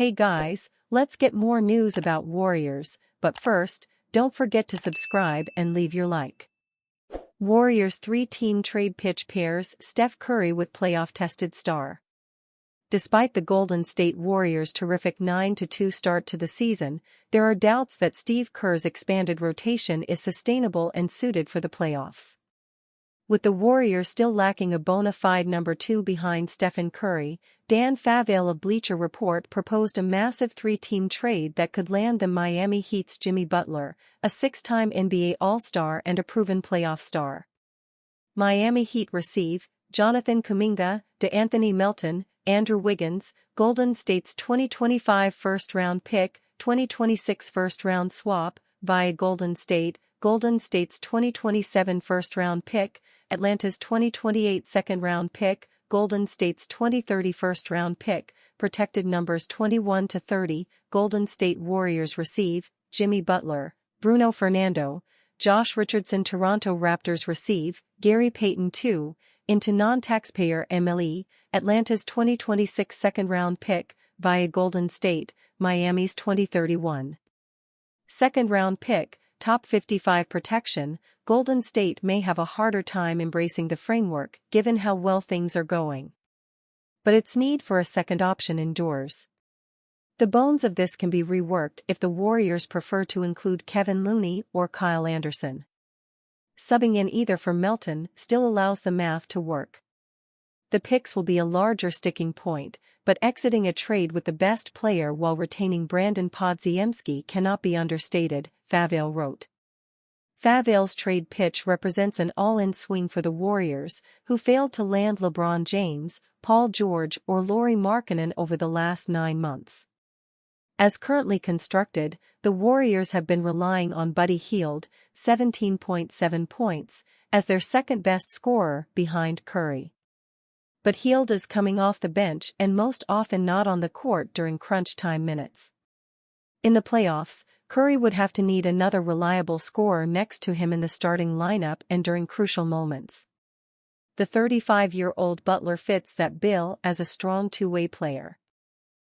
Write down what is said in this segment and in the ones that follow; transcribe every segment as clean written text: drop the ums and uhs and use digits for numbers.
Hey guys, let's get more news about Warriors, but first, don't forget to subscribe and leave your like. Warriors 3-team trade pitch pairs Steph Curry with playoff-tested star. Despite the Golden State Warriors' terrific 9-2 start to the season, there are doubts that Steve Kerr's expanded rotation is sustainable and suited for the playoffs. With the Warriors still lacking a bona fide number 2 behind Stephen Curry, Dan Favale of Bleacher Report proposed a massive 3-team trade that could land the Miami Heat's Jimmy Butler, a 6-time NBA All-Star and a proven playoff star. Miami Heat receive Jonathan Kuminga, DeAnthony Melton, Andrew Wiggins, Golden State's 2025 first-round pick, 2026 first-round swap, via Golden State's 2027 first-round pick, Atlanta's 2028 second-round pick, Golden State's 2030 first-round pick, protected numbers 21-30, Golden State Warriors receive Jimmy Butler, Bruno Fernando, Josh Richardson. Toronto Raptors receive Gary Payton II, into non-taxpayer MLE, Atlanta's 2026 second-round pick, via Golden State, Miami's 2031 second-round pick, top 55 protection. Golden State may have a harder time embracing the framework given how well things are going. But its need for a second option endures. The bones of this can be reworked if the Warriors prefer to include Kevin Looney or Kyle Anderson. Subbing in either for Melton still allows the math to work. The picks will be a larger sticking point, but exiting a trade with the best player while retaining Brandon Podziemski cannot be understated, Favale wrote. Favale's trade pitch represents an all-in swing for the Warriors, who failed to land LeBron James, Paul George or Lauri Markkanen over the last 9 months. As currently constructed, the Warriors have been relying on Buddy Hield, 17.7 points, as their second-best scorer behind Curry. But Hield is coming off the bench and most often not on the court during crunch time minutes. In the playoffs, Curry would have to need another reliable scorer next to him in the starting lineup and during crucial moments. The 35-year-old Butler fits that bill as a strong two-way player.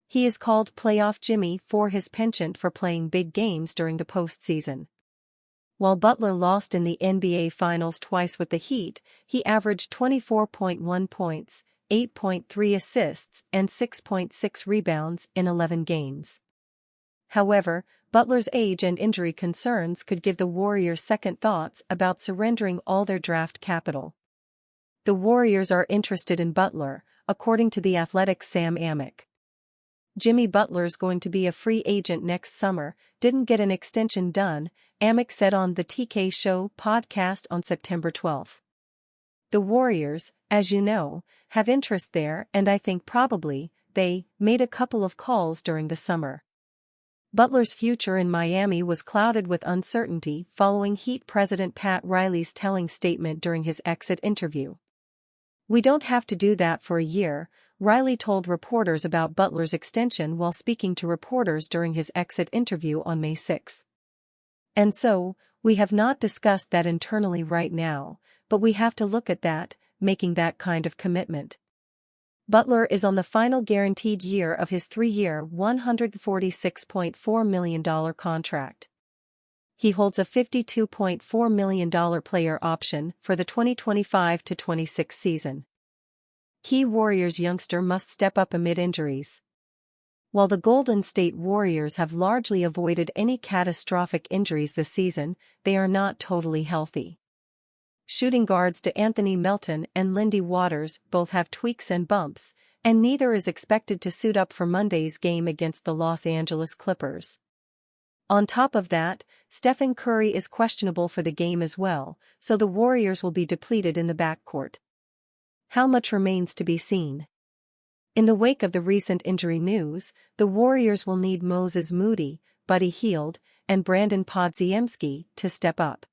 He is called Playoff Jimmy for his penchant for playing big games during the postseason. While Butler lost in the NBA Finals twice with the Heat, he averaged 24.1 points, 8.3 assists and 6.6 rebounds in 11 games. However, Butler's age and injury concerns could give the Warriors second thoughts about surrendering all their draft capital. The Warriors are interested in Butler, according to The Athletic's Sam Amick. Jimmy Butler's going to be a free agent next summer, didn't get an extension done, Amick said on the TK Show podcast on September 12. The Warriors, as you know, have interest there and I think probably, they made a couple of calls during the summer. Butler's future in Miami was clouded with uncertainty following Heat president Pat Riley's telling statement during his exit interview. "We don't have to do that for a year," Riley told reporters about Butler's extension while speaking to reporters during his exit interview on May 6. "And so, we have not discussed that internally right now, but we have to look at that, making that kind of commitment." Butler is on the final guaranteed year of his 3-year, $146.4 million contract. He holds a $52.4 million player option for the 2025-26 season. Key Warriors youngster must step up amid injuries. While the Golden State Warriors have largely avoided any catastrophic injuries this season, they are not totally healthy. Shooting guards DeAnthony Melton and Lindy Waters both have tweaks and bumps, and neither is expected to suit up for Monday's game against the Los Angeles Clippers. On top of that, Stephen Curry is questionable for the game as well, so the Warriors will be depleted in the backcourt. How much remains to be seen. In the wake of the recent injury news, the Warriors will need Moses Moody, Buddy Hield, and Brandon Podziemski to step up.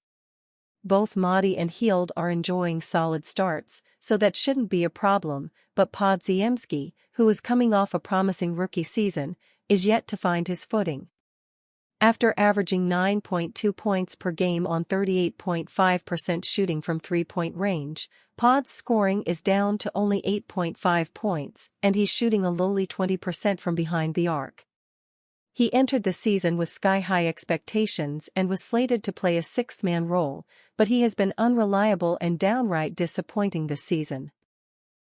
Both Moody and Hield are enjoying solid starts, so that shouldn't be a problem, but Podziemski, who is coming off a promising rookie season, is yet to find his footing. After averaging 9.2 points per game on 38.5% shooting from three-point range, Pod's scoring is down to only 8.5 points, and he's shooting a lowly 20% from behind the arc. He entered the season with sky-high expectations and was slated to play a sixth-man role, but he has been unreliable and downright disappointing this season.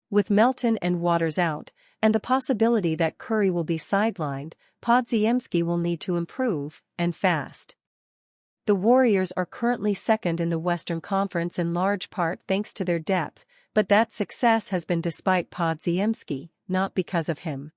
With Melton and Waters out, and the possibility that Curry will be sidelined, Podziemski will need to improve, and fast. The Warriors are currently second in the Western Conference in large part thanks to their depth, but that success has been despite Podziemski, not because of him.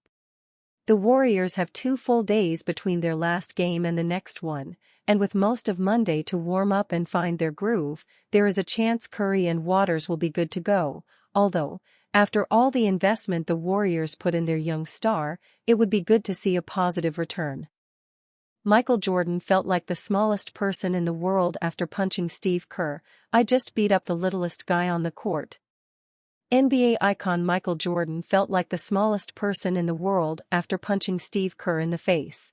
The Warriors have 2 full days between their last game and the next one, and with most of Monday to warm up and find their groove, there is a chance Curry and Waters will be good to go, although, after all the investment the Warriors put in their young star, it would be good to see a positive return. Michael Jordan felt like the smallest person in the world after punching Steve Kerr. "I just beat up the littlest guy on the court." NBA icon Michael Jordan felt like the smallest person in the world after punching Steve Kerr in the face.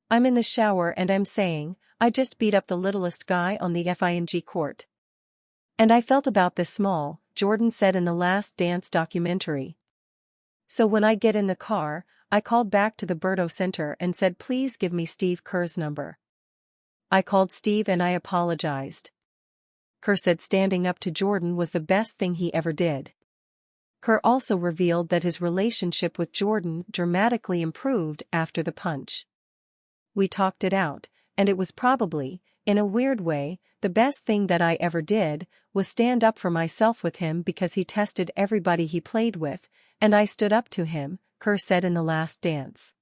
"I'm in the shower and I'm saying, I just beat up the littlest guy on the FING court. And I felt about this small," Jordan said in the Last Dance documentary. "So when I get in the car, I called back to the Berto Center and said please give me Steve Kerr's number. I called Steve and I apologized." Kerr said standing up to Jordan was the best thing he ever did. Kerr also revealed that his relationship with Jordan dramatically improved after the punch. "We talked it out, and it was probably, in a weird way, the best thing that I ever did, was stand up for myself with him because he tested everybody he played with, and I stood up to him," Kerr said in The Last Dance.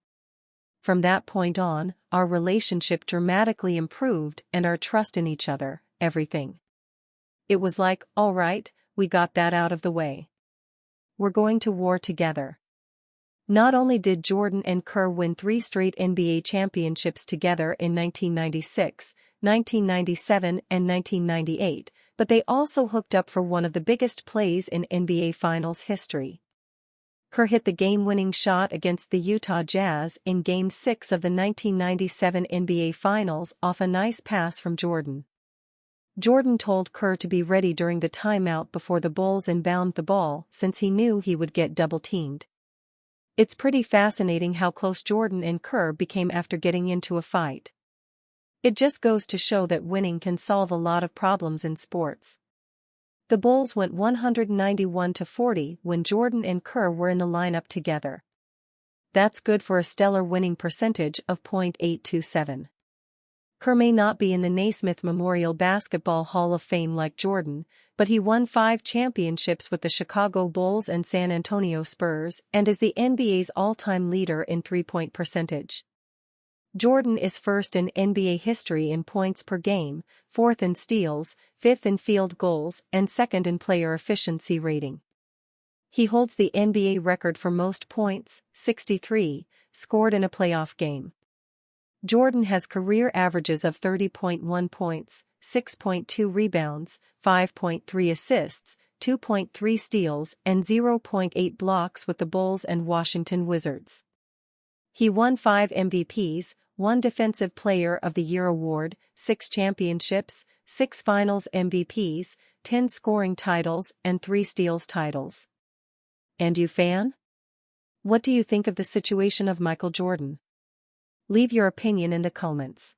"From that point on, our relationship dramatically improved and our trust in each other, everything. It was like, all right, we got that out of the way. We're going to war together." Not only did Jordan and Kerr win 3 straight NBA championships together in 1996, 1997 and 1998, but they also hooked up for one of the biggest plays in NBA Finals history. Kerr hit the game-winning shot against the Utah Jazz in Game 6 of the 1997 NBA Finals off a nice pass from Jordan. Jordan told Kerr to be ready during the timeout before the Bulls inbound the ball since he knew he would get double-teamed. It's pretty fascinating how close Jordan and Kerr became after getting into a fight. It just goes to show that winning can solve a lot of problems in sports. The Bulls went 191-40 when Jordan and Kerr were in the lineup together. That's good for a stellar winning percentage of .827. Kerr may not be in the Naismith Memorial Basketball Hall of Fame like Jordan, but he won 5 championships with the Chicago Bulls and San Antonio Spurs and is the NBA's all-time leader in three-point percentage. Jordan is first in NBA history in points per game, 4th in steals, 5th in field goals, and 2nd in player efficiency rating. He holds the NBA record for most points, 63, scored in a playoff game. Jordan has career averages of 30.1 points, 6.2 rebounds, 5.3 assists, 2.3 steals, and 0.8 blocks with the Bulls and Washington Wizards. He won 5 MVPs, 1 Defensive Player of the Year award, 6 championships, 6 Finals MVPs, 10 scoring titles, and 3 steals titles. And you fan? What do you think of the situation of Michael Jordan? Leave your opinion in the comments.